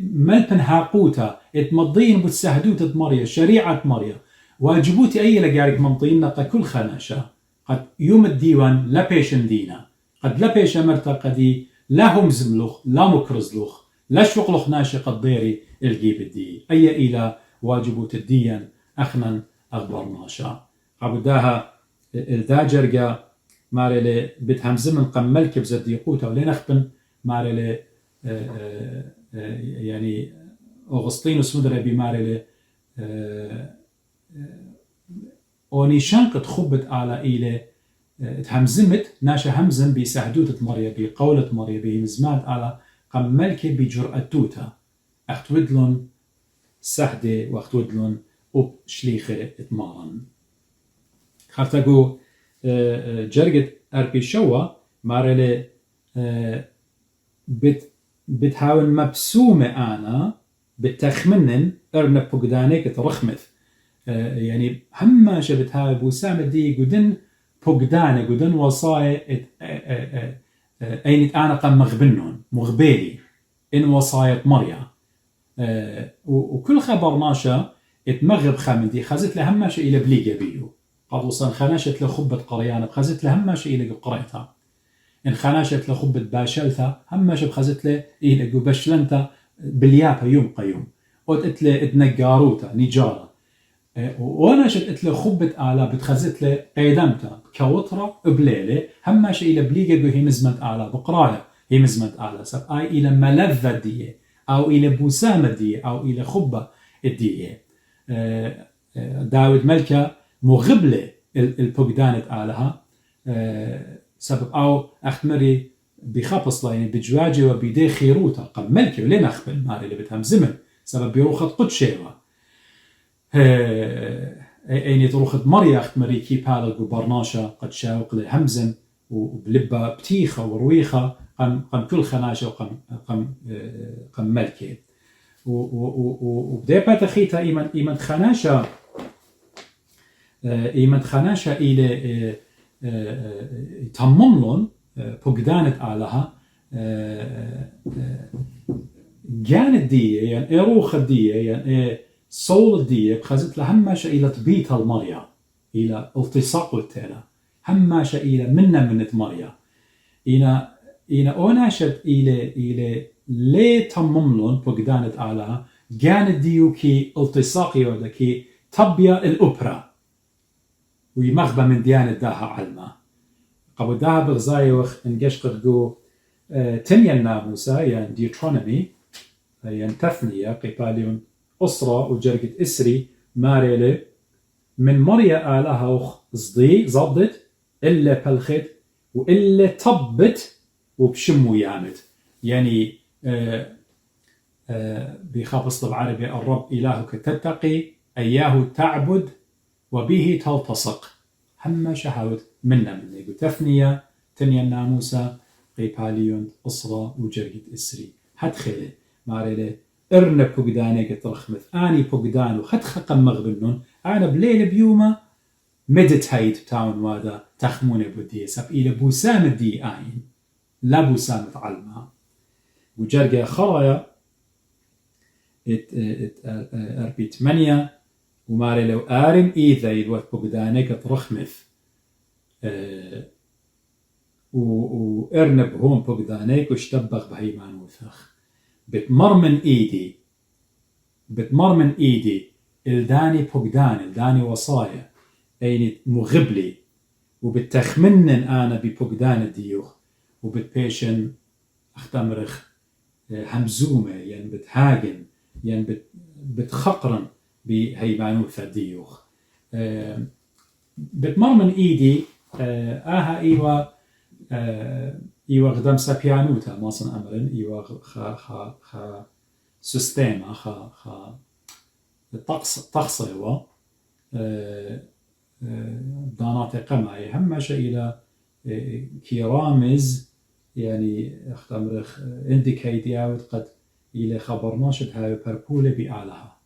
ملبن هاقوتا اتمضين بتسهدوت مريا شريعة مريا واجبوتي أي لقارك منطين نقا كل خناشة قد يوم الديوان لا بيشن دينا قد لا بيش مرتا قدي لا هم زملوخ لا مكرزلوخ لا شوقلوخ ناشي قد ديري الجيب الدي أي إلى واجبوت الديان أخنا أخبر ناشا عبداها الداجرقا مارلي بتهمزمن قملك بزديقوتا ولين أخبن مارلي يعني أغسطينوس مدري بمارلي ونيشان قد خبت على إلى تهمزمت ناشا همزم بسهدوت مريا بقولة مريا بمزمات على قملك بجرأتوتا أختودلون سهدة وأختودلون أب شليخة اتمارن خرطاقو جرقت أربي شوا مارلي بتحاول مبسومة أنا بتخمنن أرنب بقدانيك ترخمث يعني هما شبتها بوسام دي قدن بقدانة قدن وصايا أين أنا قم مغبنون مغبالي إن وصايا مريا وكل خبر ناشا اتمغب خامدي خزت لهم شيء إلى بليجا بيو قد وصل خناشت لخبة قريانة بخزت لهم شيء إلى قريتها إن خناشت لخبة باشلتها هم شب خزت له إلى بشلنتا باليابا يوم قيوم وقت له اتنجاروتا نجارة وانا شت له خبة آلا بتخزت له قيدمتا كوطرة بليلة هم شيء إلى بليجا هي مزمت آلا بقرايا هي مزمت آلا سب أي إلى ملذة دي أو إلى بوسامة دي أو إلى خبة الدية داود ملكة مغبلة البقدانة آلها سبب أو أختمري بخبص يعني بجواجه وبيدي خيروتا قب ملكة ولين أخبل ماري اللي بتهمزمن سبب بيروخة قدشيوة أين تروخة مريا أختمري كيب هذا القبرناشة قد شاوق لهمزم وبلبة بتيخة ورويخة قم كل خناشة وقم ملكة وبدأ باتخيتها إيمان خناشة إلى تمملون بقدانة علىها جانت دي يعني روخ دي يعني صول دي بخزت لها هماشة إلى تبيت المريا إلى التصاق التالة هماشة إلى من مريا إنا أوناشت إلى ليه تمملون بقدانة علىها جانت ديو كي التصاقي ولا كي تبيا الأوبرا ويمغبى من ديانة داها علما قبل داها بغزاي وخ انجش قرقو تنيا الناموسا يعني ديوترونومي يعني تثنية قباليون أسرة وجرقة إسري ماريلي من مريا آلها وخ زضي زبدت إلا بلخت وإلا طبت وبشمو يامت يعني بخابص بالعربي الرب إلهك تتقي أياه تعبد وبه تلتصق هم شهوت منا من يقول تثنية تنيا الناموسة قيباليون أسرة وجرقة إسري هدخله ماريلي إرنب بقداني قد رخمث آني بقدانو خدخقا مغبنون أنا بليل بيوما مدت هايت بتاون وادا تخموني بدي سب إلى بوسام دي آين لا بوسام علمها وجرقة خرايا أربي 8 وماري لو آرم إيذا يلوت بقداني قد رخمث وإرنب هون بقداني واشتبغ بهيمان وثخ بتمرمن إيدي الداني بقداني الداني وصايا أين مغبلي وبتخمنن أنا ببقدان الديوخ وبتبيشن أختمرخ همزومة يعني بتهاجن يعني بتخقرن بهيبانوث الديوخ بتمرمن إيدي آها إيوا إيوه غدام سابيانوتا ماسن أمرن إيوه خا سيستيما خا طقس هو دانات قمعي همش إلى كيرامز يعني اختمرخ انديكيت ياود قد إلى خبرناشد هاي بربولة بأعلها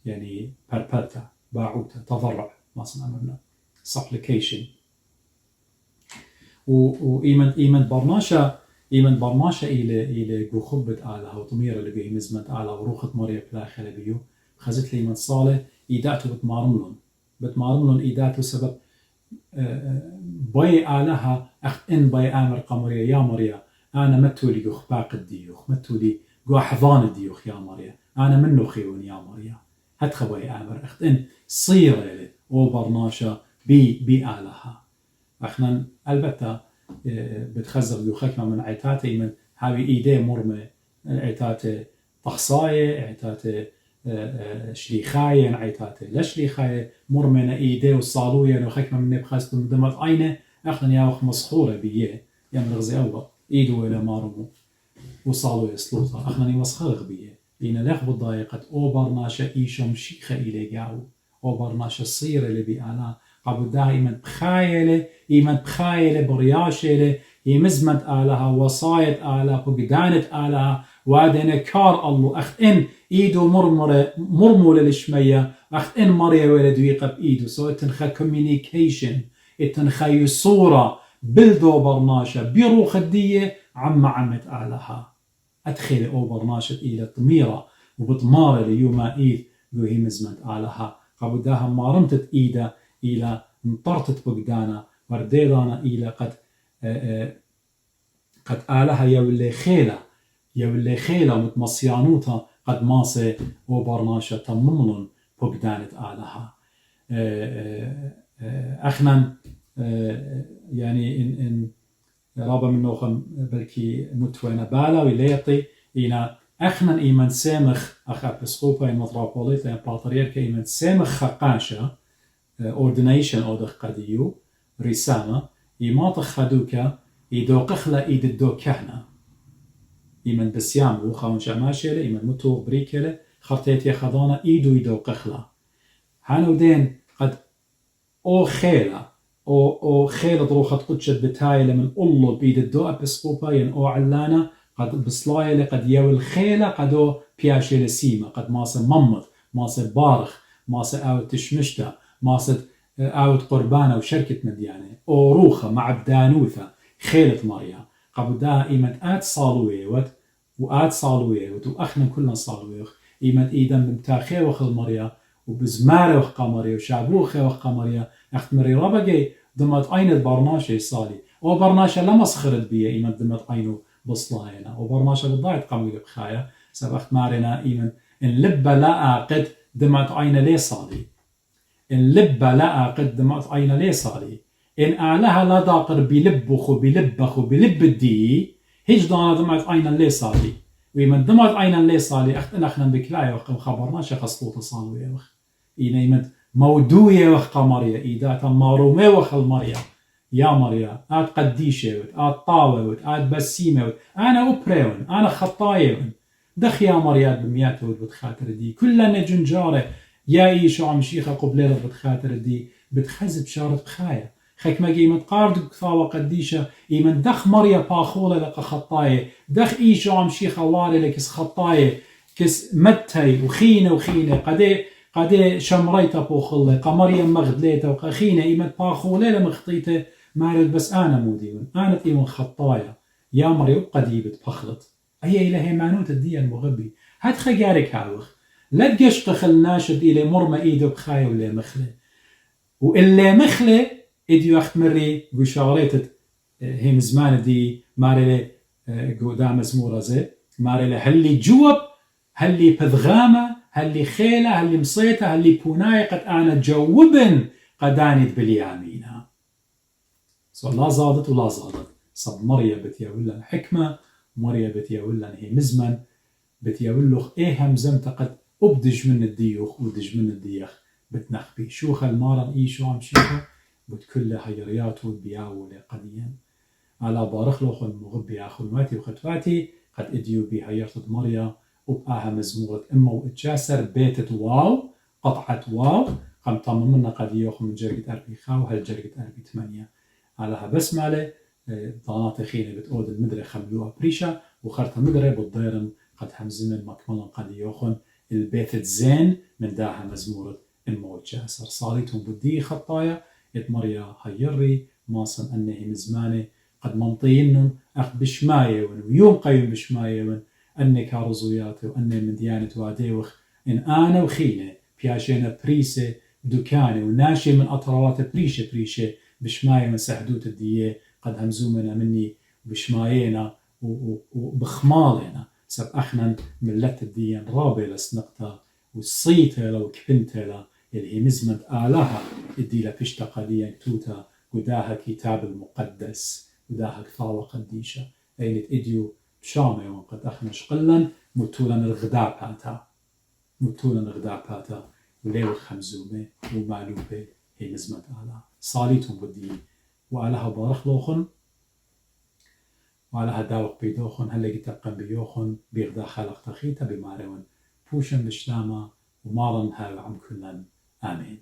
يعني بربرتا باعوتا تضرع ماسن أمرنا supplication وإيمن برناشا إلى جوخبة آلها وطميرة اللي بيه مزمت آلها وروخة مريا بلاخلة بيو خزت لي من صالة إيداتو بتمارملون إيداتو سبب باي آلها إن باي آمر قمريا يا مريا أنا متولي جوخ باق الديوخ متولي جو حضان الديوخ يا مريا أنا منو خيون يا مريا هتخ باي آمر إن صيرة لي أو برناشا بي آلها اخنا البته بتخزر يوخكما من عيتاتي من هاوي ايدي مرمى عيتاتي طخصاية عيتاتي شليخاية عيتاتي لا شليخاية مرمى ايدي وصالوية وخكما من نبخست من دمت عينه اخنا ياوخ مصخورة بيه يعني رغزي اول ايدو الى مارمو وصالوية سلوطة اخنا نيوسخرغ بيه لينا لخ بالضايقة او برناشا ايشم شيخة الى جاو او برناشا الصيرة اللي بيانا قبل دائما بخايلة برياشة يمزمت آلها وصايت آلها فقدانت آلها وادنا كار الله أخت إن إيدو مرمولة للشمية أخت إن مريا ولد ويقب إيدو سو اتنخا كوميونيكيشن اتنخا صورة بلدو برناشة بيروخ الدية عمت آلها أدخل أو برناشة إلى طميرة وبطمارة ليوما إيد وهي مزمت آلها قبل داها مارمتت إيدا إلى انطرتت بقدانا ورديدانا إلى قد آلها يولي خيلة متمصيانوتا قد ماسي وبرناشة تمملن بقدانت آلها أخنا يعني إن رابا من نوخم بلكي متوينة بالا ويليطي إلى أخنا إيمان سامخ أخا بسقوبا المطراپوليت لأن باطريركا إيمان سامخ خقاشة ordination أو دخ قديو رسامة إيماط خدوكا إيدوقخلا إيد الدو كهنة إيمان بسيامو خاون شماشيلة إيمان متوغ بريكيلة خرطيتي خضانة إيدوقخلا هانو دين قد أو خيلة ضروخة قدشت بتايلة من أولو بيد الدو أبسقوبا ين أو علانا قد بصلايلة قد يو الخيلة قدو بياشيلة سيما قد ماسة ممض ماسة بارخ ماسة أو تشمشتا ماسة آوت قربانة وشركة مديانة أو روخة مع بدانوثة خيلة مريا قبل دا إيمت آت صالوية وآت صالوية وأخنا كلنا صالوية إيمت إيدن بمتاخي وخل مريا وبزمارة وخ قمريا وشابوخي وخ قمريا أخت مري ربقي دمت عين البرناشة صالي أو برناشة لما سخرت بيه إيمت دمت عينه بصلاينا أو برناشة بالضايت قمي بخايا سبخت مارنا إيمن إن لبا لا قد دمت عين لي صالي إن لبا لا قد دمت عين لي صالي إن أعلها لا داقر بلب الدي هيج دانا دمت عين لي صالي ويمن دمت عين لي صالي أخنا بكلاية وقم خبرناشة خصلوط صالوية وخ إينا يمد مودوية وخ قمرية إيداتا مارومي وخ المريا يا مريا آت قديشة آت طاوة آت بسيمة أنا أبريون أنا خطايون دخ يا مريا بميات بتخاطر دي كلنا جنجارة يا إيشو عم شيخة قبليرة بتخاطر دي بتخزب شارة بخايا خيك ما جيمت قارد كثاوة قديشة إيمن دخ مريا باخولة لك خطاية دخ إيشو عم شيخة واري لكس خطاية كس متي وخينة قدي شمريتا بوخلة قمريا مغدليتا وخينة إيمن باخولة لمخطيته مارد بس أنا موديون أنا تيمون خطايا يا مريا قديبت بخلط أي إلهي معنوت الدية المغبي هاد خجارك هاوخ لا تقشق خل ناشد إلى مرمى إيدو بخايا ولا مخلة وإلا مخلة إديو أخت مري وشاريتت هم زمان دي ماري قدام مزمورة زي ماري هلي جوب هلي بذغامة هلي خيلة هلي مصيتة هلي بوناي قد أنا جوبن قدانت باليامينها لا زادت ولا زادت صب مريا بتياولا حكمة مريا بتياولا هي مزمن بتياولخ إيه همزمت قد أبدج من الديوخ ودج من الديخ بتنخبي شوخ المارن إيشو عم شيخه بتكلها هيريات وبياولة قديا على بارخلوخن مغبي أخواتي وختواتي قد إديو بها يرتد مريا وبآها مزمورة إما وإتجاسر بيتت واو قطعة واو قم طممنا قد يوخ من جرقة أربي خاو هل جرقة أربي 8 علىها بسملة ضانات خينة بتقود المدرة خملوها بريشة وخرطة مدرة بالضيرن قد همزمن مكملا قد يوخن البيتت زين من داها مزمورة إما وإتجاسر صاليتهم بدي خطايا مريا هيري ماصن أنه مزمانه قد منطين أخ بشماية ويوم قيم بشماية أني كارزوياتي وأني من ديانة واديوخ إن أنا وخينة بياشينا بريسة دكاني وناشي من أطروات بريشة بشماية من سحدوت الدية قد همزومنا مني بشماينا وبخمالنا سب أخنا ملت الديان رابي لسنقطة والصيتة لو كبنتها اللي مزمت آلها إدي لفشتا قليا كتوتا وداها كتاب المقدس وداها كثاوة قديشة أيلت إديو بشامة وقد أخنش قلا متولا الغداء باتا وليو خمزومة ومعلوبة هي مزمت آلها صاليتهم بدي وآلها بارخلوخن وآلها داوق بيدوخن هل تبقى بيوخن بيغدا خلق تخيتا بمارون بوشن بشلامة ومارن هاو عم كلن آمين